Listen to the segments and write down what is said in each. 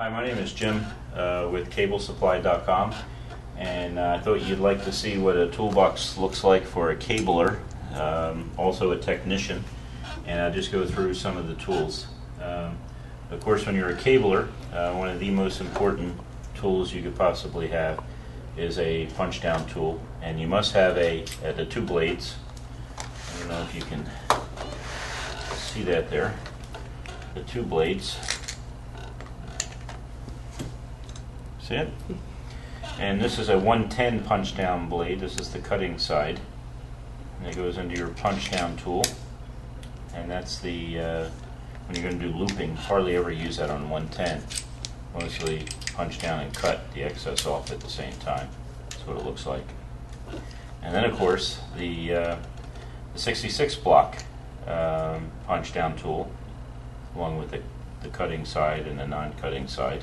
Hi, my name is Jim with CableSupply.com, and I thought you'd like to see what a toolbox looks like for a cabler, also a technician, and I'll just go through some of the tools. Of course, when you're a cabler, one of the most important tools you could possibly have is a punch-down tool, and you must have the two blades. I don't know if you can see that there, the two blades. See it? And this is a 110 punch down blade. This is the cutting side, and it goes into your punch down tool, and that's the when you're going to do looping. Hardly ever use that on 110. Mostly punch down and cut the excess off at the same time. That's what it looks like. And then of course the 66 block punch down tool, along with the cutting side and the non-cutting side.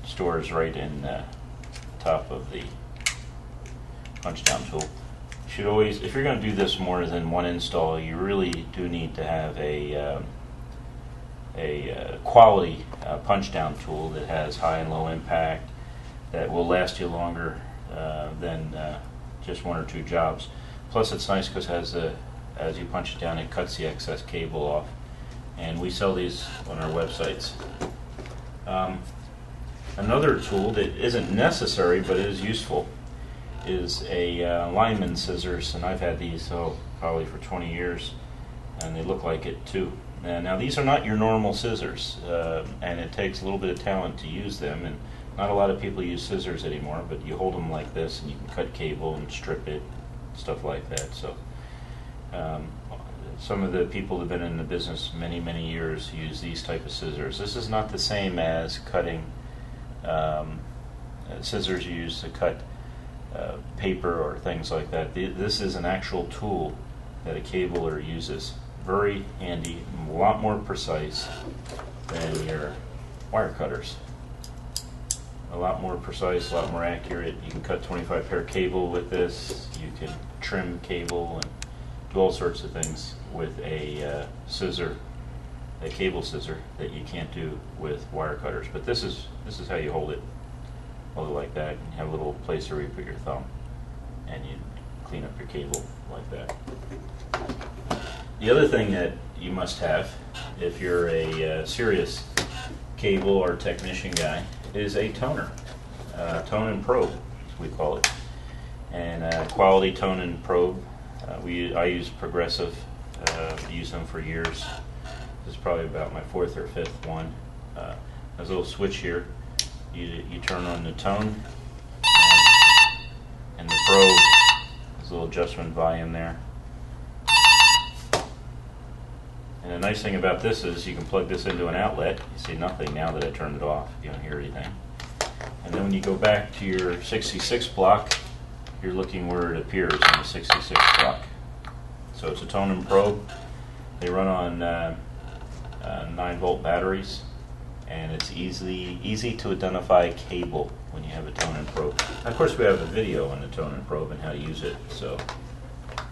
Stores right in the top of the punch down tool. You should always, if you're going to do this more than one install, you really do need to have a quality punch down tool that has high and low impact, that will last you longer than just one or two jobs. Plus, it's nice because as you punch it down, it cuts the excess cable off, and we sell these on our websites. Another tool that isn't necessary but is useful is a Lineman Scissors, and I've had these probably for 20 years, and they look like it too. And now these are not your normal scissors, and it takes a little bit of talent to use them, and not a lot of people use scissors anymore, but you hold them like this and you can cut cable and strip it, stuff like that. So some of the people that have been in the business many years use these type of scissors. This is not the same as cutting scissors you use to cut paper or things like that. This is an actual tool that a cabler uses. Very handy, a lot more precise than your wire cutters. A lot more precise, a lot more accurate. You can cut 25 pair cable with this. You can trim cable and do all sorts of things with a scissor, a cable scissor, that you can't do with wire cutters. But this is how you hold it like that. You have a little place where you put your thumb, and you clean up your cable like that. The other thing that you must have, if you're a serious cable or technician guy, is a toner, tone and probe, as we call it, and quality tone and probe. I use Progressive. Used them for years. This is probably about my fourth or fifth one. There's a little switch here. You turn on the tone, and the probe. There's a little adjustment volume there. And the nice thing about this is you can plug this into an outlet. You see nothing now that I turned it off. You don't hear anything. And then when you go back to your 66 block, you're looking where it appears on the 66 block. So it's a tone and probe. They run on 9-volt batteries, and it's easy to identify cable when you have a tone and probe. Of course, we have a video on the tone and probe and how to use it, so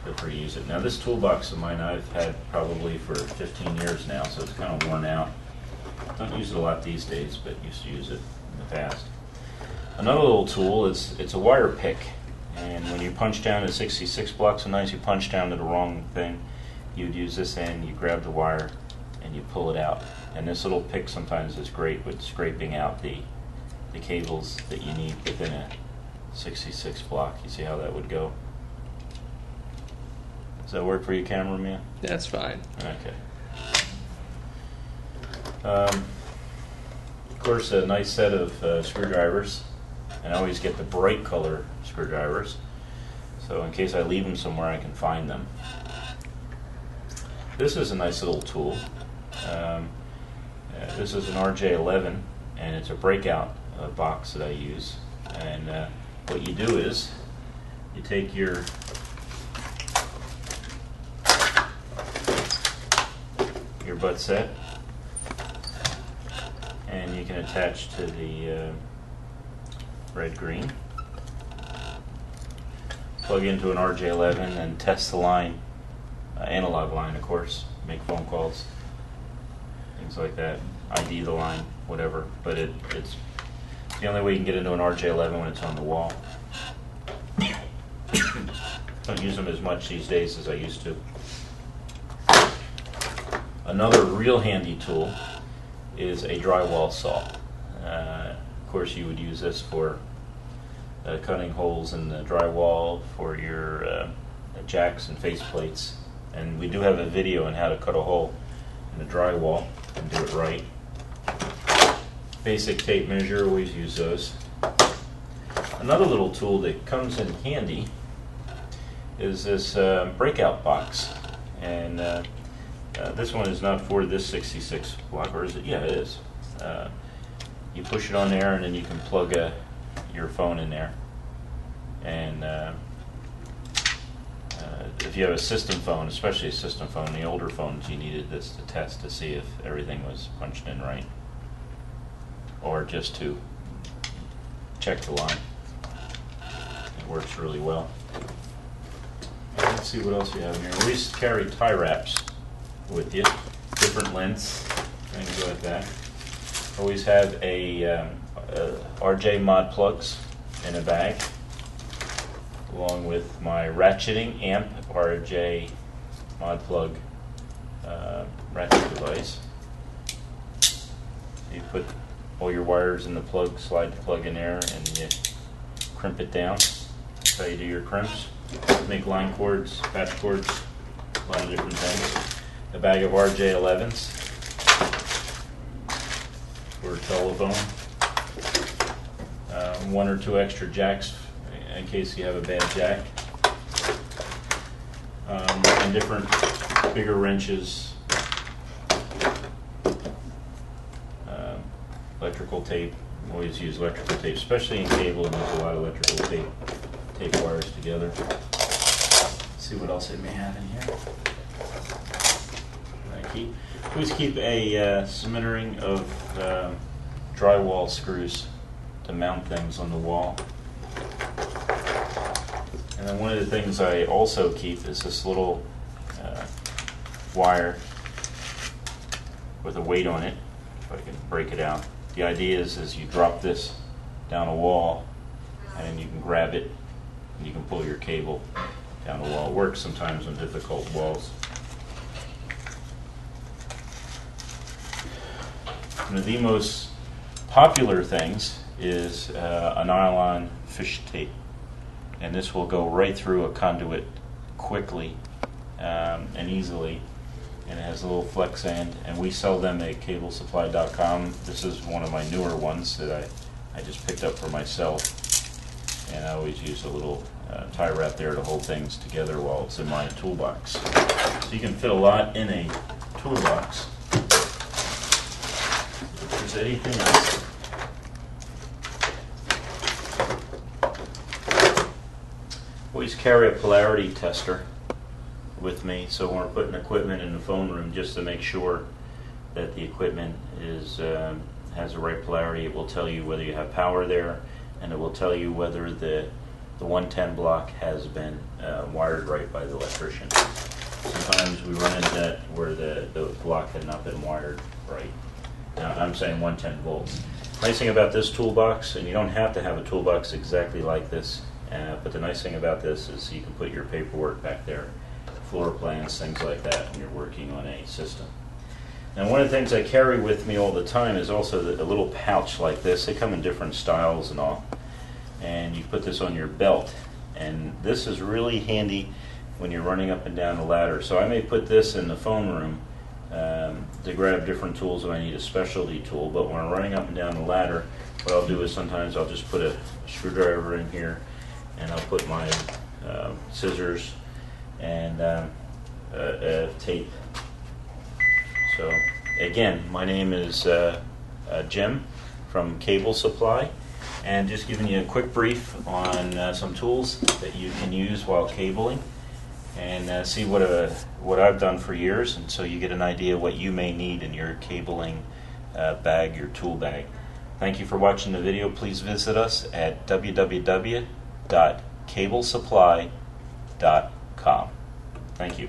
feel free to use it. Now, this toolbox of mine I've had probably for 15 years now, so it's kind of worn out. Don't use it a lot these days, but used to use it in the past. Another little tool is it's a wire pick. And when you punch down to 66 blocks, sometimes you punch down to the wrong thing. You'd use this end, you grab the wire, and you pull it out. And this little pick sometimes is great with scraping out the cables that you need within a 66 block. You see how that would go? Does that work for you, cameraman? That's fine. Okay. Of course, a nice set of screwdrivers. And I always get the bright color screwdrivers, so in case I leave them somewhere, I can find them. This is a nice little tool. This is an RJ11, and it's a breakout box that I use. And what you do is you take your butt set, and you can attach to the red-green. Plug into an RJ11 and test the line, analog line, of course. Make phone calls, things like that. ID the line, whatever. But it's the only way you can get into an RJ11 when it's on the wall. Don't use them as much these days as I used to. Another real handy tool is a drywall saw. Of course, you would use this for cutting holes in the drywall for your jacks and faceplates. And we do have a video on how to cut a hole in the drywall and do it right. Basic tape measure, always use those. Another little tool that comes in handy is this Breakout Box. And this one is not for this 66 block, or is it? Yeah, it is. You push it on there, and then you can plug your phone in there. And if you have a system phone, especially a system phone, the older phones, you needed this to test to see if everything was punched in right, or just to check the line. It works really well. Let's see what else we have here. We used to carry tie wraps with you, different lengths, things like that. Always have a RJ mod plugs in a bag, along with my ratcheting amp RJ mod plug ratchet device. You put all your wires in the plug, slide the plug in there, and you crimp it down. That's how you do your crimps. Make line cords, patch cords, a lot of different things. A bag of RJ11s for a telephone. One or two extra jacks in case you have a bad jack. And different bigger wrenches. Electrical tape. Always use electrical tape, especially in cable, and there's a lot of electrical tape. Tape wires together. Let's see what else I may have in here. Always keep a smattering of drywall screws to mount things on the wall. And then one of the things I also keep is this little wire with a weight on it, if I can break it out. The idea is you drop this down a wall, and then you can grab it, and you can pull your cable down the wall. It works sometimes on difficult walls. One of the most popular things is a nylon fish tape, and this will go right through a conduit quickly and easily, and it has a little flex end, and we sell them at CableSupply.com. This is one of my newer ones that I just picked up for myself, and I always use a little tie wrap there to hold things together while it's in my toolbox. So you can fit a lot in a toolbox. If there's anything else. Always carry a polarity tester with me, so when we're putting equipment in the phone room, just to make sure that the equipment is has the right polarity. It will tell you whether you have power there, and it will tell you whether the 110 block has been wired right by the electrician. Sometimes we run into that where the block had not been wired right. Now, I'm saying 110 volts. Nice thing about this toolbox, and you don't have to have a toolbox exactly like this, but the nice thing about this is you can put your paperwork back there, floor plans, things like that, when you're working on a system. Now, one of the things I carry with me all the time is also a little pouch like this. They come in different styles and all, and you put this on your belt, and this is really handy when you're running up and down the ladder. So I may put this in the phone room to grab different tools if I need a specialty tool, but when I'm running up and down the ladder, what I'll do is sometimes I'll just put a screwdriver in here, and I'll put my scissors and tape. So again, my name is Jim from Cable Supply, and just giving you a quick brief on some tools that you can use while cabling, and see what I've done for years, and so you get an idea what you may need in your cabling bag, your tool bag. Thank you for watching the video. Please visit us at www.CableSupply.com. Thank you.